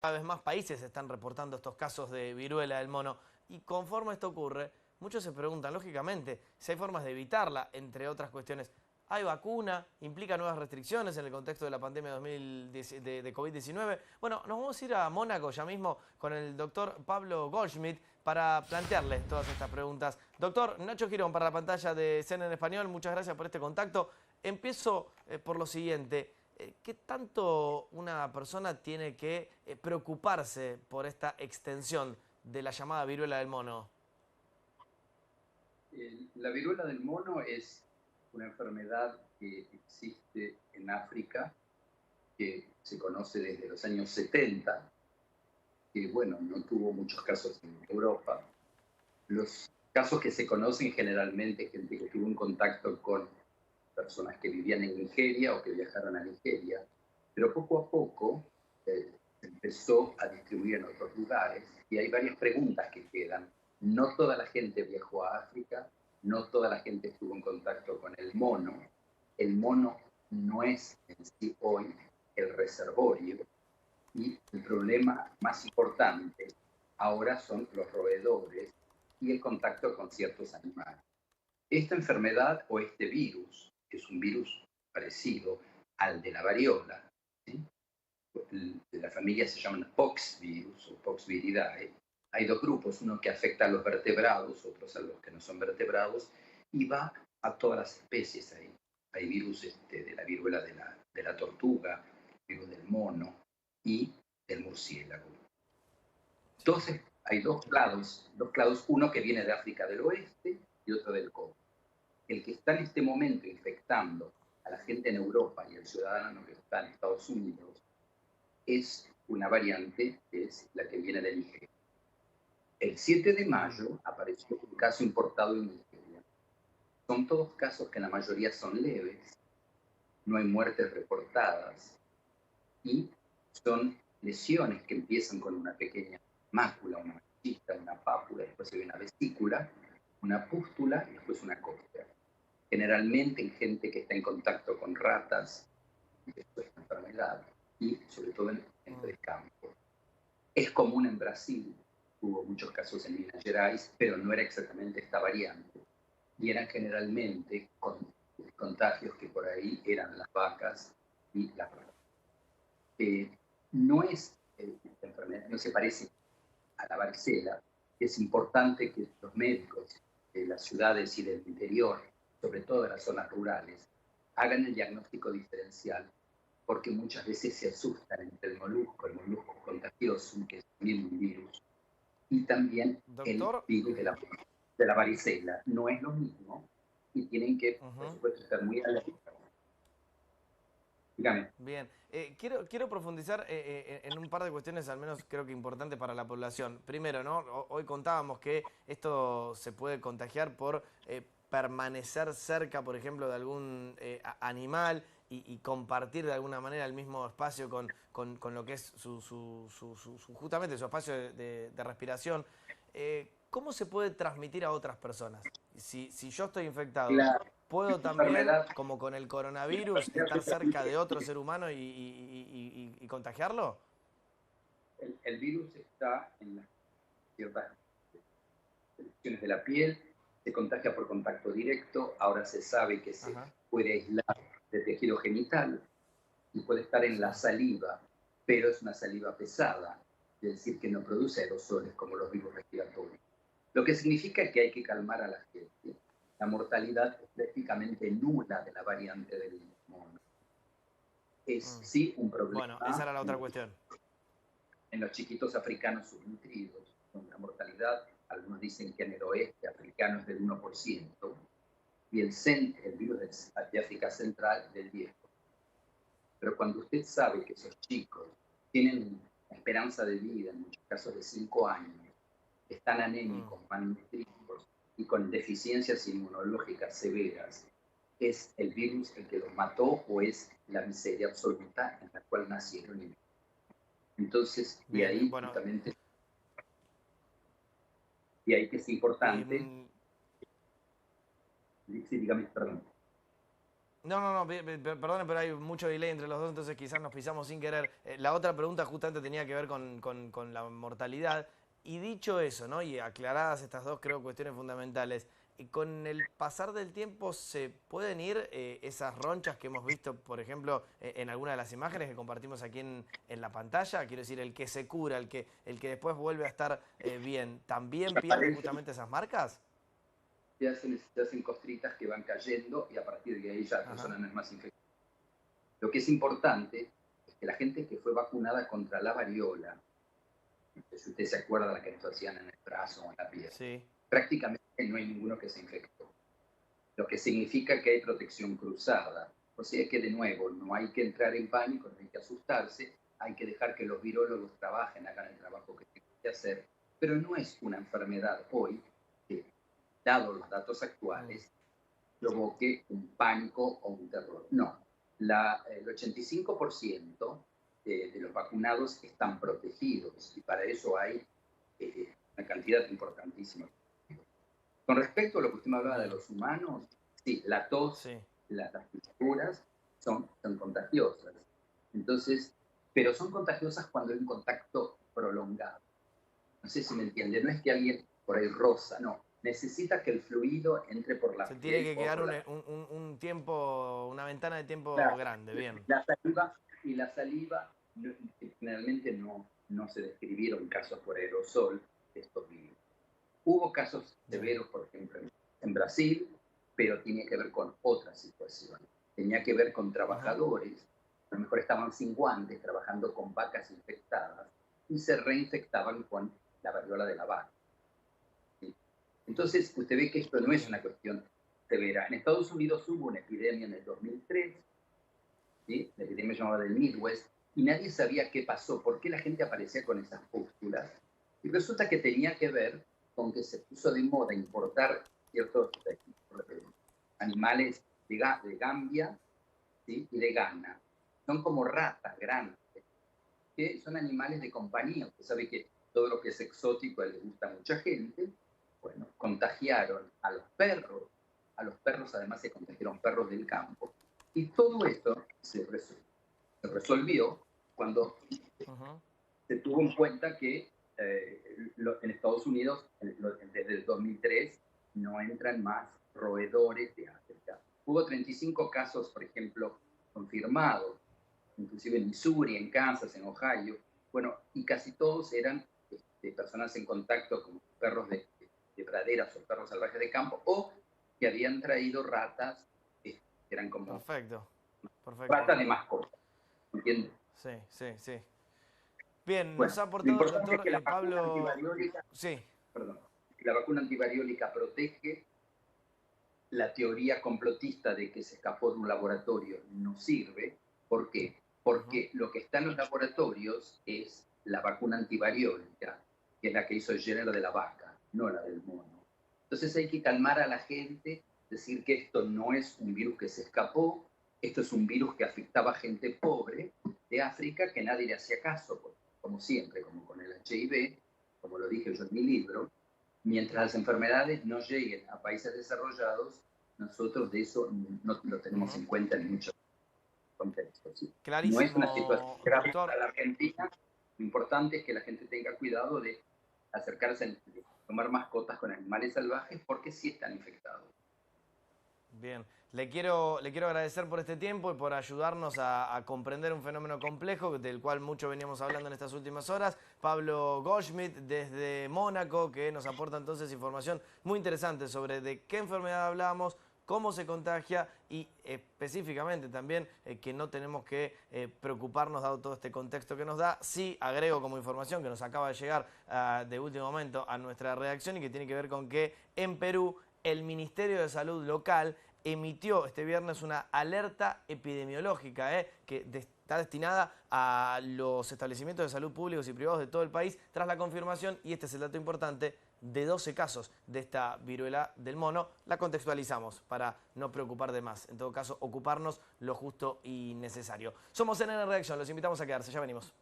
Cada vez más países están reportando estos casos de viruela del mono y conforme esto ocurre, muchos se preguntan, lógicamente, si hay formas de evitarla, entre otras cuestiones. ¿Hay vacuna? ¿Implica nuevas restricciones en el contexto de la pandemia 2010 de COVID-19? Bueno, nos vamos a ir a Mónaco ya mismo con el doctor Pablo Goldschmidt para plantearle todas estas preguntas. Doctor Nacho Girón para la pantalla de CNN en Español, muchas gracias por este contacto. Empiezo por lo siguiente. ¿Qué tanto una persona tiene que preocuparse por esta extensión de la llamada viruela del mono? La viruela del mono es una enfermedad que existe en África, que se conoce desde los años 70, que bueno, no tuvo muchos casos en Europa. Los casos que se conocen generalmente, gente que tuvo un contacto con personas que vivían en Nigeria o que viajaron a Nigeria, pero poco a poco se empezó a distribuir en otros lugares y hay varias preguntas que quedan. No toda la gente viajó a África, no toda la gente estuvo en contacto con el mono. El mono no es en sí hoy el reservorio y el problema más importante ahora son los roedores y el contacto con ciertos animales. Esta enfermedad o este virus, que es un virus parecido al de la variola, ¿sí? De la familia se llaman poxvirus o poxviridae. Hay dos grupos, uno que afecta a los vertebrados, otros a los que no son vertebrados, y va a todas las especies ahí. Hay virus de la viruela de la tortuga, virus del mono y del murciélago. Sí. Entonces, hay dos clados, uno que viene de África del Oeste y otro del Congo. El que está en este momento infectando a la gente en Europa y al ciudadano que está en Estados Unidos es una variante que es la que viene de Nigeria. El 7 de Bien. mayo apareció un caso importado en Nigeria. Son todos casos que la mayoría son leves, no hay muertes reportadas y son lesiones que empiezan con una pequeña mácula, una manchita, una pápula, después hay una vesícula, una pústula y después una costra. Generalmente en gente que está en contacto con ratas de esta enfermedad y sobre todo en gente Mm. de campo. Es común en Brasil, hubo muchos casos en Minas Gerais, pero no era exactamente esta variante. Y eran generalmente contagios que por ahí eran las vacas y las ratas. No es esta enfermedad, no se parece a la varicela. Es importante que los médicos de las ciudades y del interior, sobre todo de las zonas rurales, hagan el diagnóstico diferencial, porque muchas veces se asustan entre el molusco contagioso, que es también un virus, y también el Doctor, virus de la varicela. No es lo mismo y tienen que, por ujú. supuesto, estar muy alerta. Dígame. Bien, quiero profundizar en un par de cuestiones, al menos creo que importantes para la población. Primero, ¿no? Hoy contábamos que esto se puede contagiar por permanecer cerca, por ejemplo, de algún animal y compartir de alguna manera el mismo espacio con lo que es justamente su espacio de respiración. ¿Cómo se puede transmitir a otras personas? Si yo estoy infectado, La ¿puedo también, enfermedad, como con el coronavirus, estar cerca de otro ser humano y contagiarlo? el virus está en las ciertas secciones de la piel, se contagia por contacto directo, ahora se sabe que se Ajá, puede aislar de tejido genital y puede estar en sí. la saliva, pero es una saliva pesada, es decir, que no produce aerosoles como los virus respiratorios. Lo que significa que hay que calmar a la gente. La mortalidad es prácticamente nula de la variante del mono. Es Mm. sí un Bueno, esa problema era la otra cuestión. en los chiquitos africanos subnutridos, donde la mortalidad, algunos dicen que en el oeste africano es del 1%, y el virus de África Central del 10%. Pero cuando usted sabe que esos chicos tienen esperanza de vida, en muchos casos de 5 años, están Mm. anémicos, malnutridos y con deficiencias inmunológicas severas, ¿es el virus el que los mató o es la miseria absoluta en la cual nacieron? Entonces, Bien, bueno, de ahí que es importante, em, sí, dígame, perdón. No, perdone, pero hay mucho delay entre los dos, entonces quizás nos pisamos sin querer. La otra pregunta justamente tenía que ver con la mortalidad. Y dicho eso, ¿no? Y aclaradas estas dos, creo, cuestiones fundamentales, con el pasar del tiempo se pueden ir esas ronchas que hemos visto, por ejemplo, en alguna de las imágenes que compartimos aquí en la pantalla. Quiero decir, el que se cura, el que después vuelve a estar bien, ¿también pierde Aparecen, justamente esas marcas? se hacen costritas que van cayendo y a partir de ahí ya la Ajá. persona no es más infectada. Lo que es importante es que la gente que fue vacunada contra la variola, si usted se acuerda de la que nos hacían en el brazo o en la piel, Sí. prácticamente no hay ninguno que se infectó, lo que significa que hay protección cruzada. O sea que, de nuevo, no hay que entrar en pánico, no hay que asustarse, hay que dejar que los virólogos trabajen, hagan el trabajo que tienen que hacer, pero no es una enfermedad hoy que, dado los datos Mm. actuales, provoque un pánico o un terror. No, el 85% de los vacunados están protegidos y para eso hay una cantidad importantísima. Con respecto a lo que usted me hablaba de Bien. los humanos, sí, la tos, Sí. las picaduras son contagiosas. Entonces, pero son contagiosas cuando hay un contacto prolongado. No sé si me entiende, no es que alguien por ahí roza, no. Necesita que el fluido entre por la Se tiene piel que o quedar por un, la... un- un tiempo, una ventana de tiempo La, grande, bien. la saliva generalmente no se describieron casos por aerosol de estos virus. Hubo casos Bien. severos, por ejemplo, en Brasil, pero tenía que ver con otra situación. Tenía que ver con Ajá. trabajadores, a lo mejor estaban sin guantes trabajando con vacas infectadas y se reinfectaban con la variola de la vaca. ¿Sí? Entonces, usted ve que esto no es Bien. una cuestión severa. En Estados Unidos hubo una epidemia en el 2003, ¿sí? La epidemia se llamaba del Midwest, y nadie sabía qué pasó, por qué la gente aparecía con esas pústulas. Y resulta que tenía que ver con que se puso de moda importar ciertos animales de Gambia, ¿sí? Y de Ghana. Son como ratas grandes, que son animales de compañía. Usted sabe que todo lo que es exótico le gusta a mucha gente. Bueno, contagiaron a los perros además se contagiaron perros del campo. Y todo esto se resolvió cuando Ujú. se tuvo en cuenta que en Estados Unidos, desde el 2003, no entran más roedores de África. Hubo 35 casos, por ejemplo, confirmados, inclusive en Missouri, en Kansas, en Ohio. Bueno, y casi todos eran personas en contacto con perros de praderas o perros salvajes de campo, o que habían traído ratas que eran como Perfecto. Perfecto, ratas de doctor. mascota, ¿entiendes? Sí, sí, sí. Bien, Bueno, nos ha lo aportado el importante es doctor que la vacuna Pablo. antivariólica, Sí. perdón, la vacuna antivariólica protege. La teoría complotista de que se escapó de un laboratorio no sirve. ¿Por qué? Ujú. Porque lo que está en los laboratorios es la vacuna antivariólica, que es la que hizo Jenner de la vaca, no la del mono. Entonces hay que calmar a la gente, decir que esto no es un virus que se escapó, esto es un virus que afectaba a gente pobre de África que nadie le hacía caso, como siempre, como con el HIV, como lo dije yo en mi libro. Mientras las enfermedades no lleguen a países desarrollados, nosotros de eso no lo tenemos Ujú. en cuenta en muchos contextos. ¿Sí? No es una situación Clarísimo, grave doctor. para la Argentina. Lo importante es que la gente tenga cuidado de acercarse a tomar mascotas con animales salvajes porque sí están infectados. Bien, le quiero agradecer por este tiempo y por ayudarnos a comprender un fenómeno complejo del cual mucho veníamos hablando en estas últimas horas. Pablo Goldschmidt desde Mónaco, que nos aporta entonces información muy interesante sobre de qué enfermedad hablamos, cómo se contagia y específicamente también que no tenemos que preocuparnos dado todo este contexto que nos da. Sí, agrego como información que nos acaba de llegar de último momento a nuestra redacción y que tiene que ver con que en Perú el Ministerio de Salud local emitió este viernes una alerta epidemiológica que está destinada a los establecimientos de salud públicos y privados de todo el país tras la confirmación, y este es el dato importante, de 12 casos de esta viruela del mono. La contextualizamos para no preocupar de más. En todo caso, ocuparnos lo justo y necesario. Somos NN Reacción, los invitamos a quedarse, ya venimos.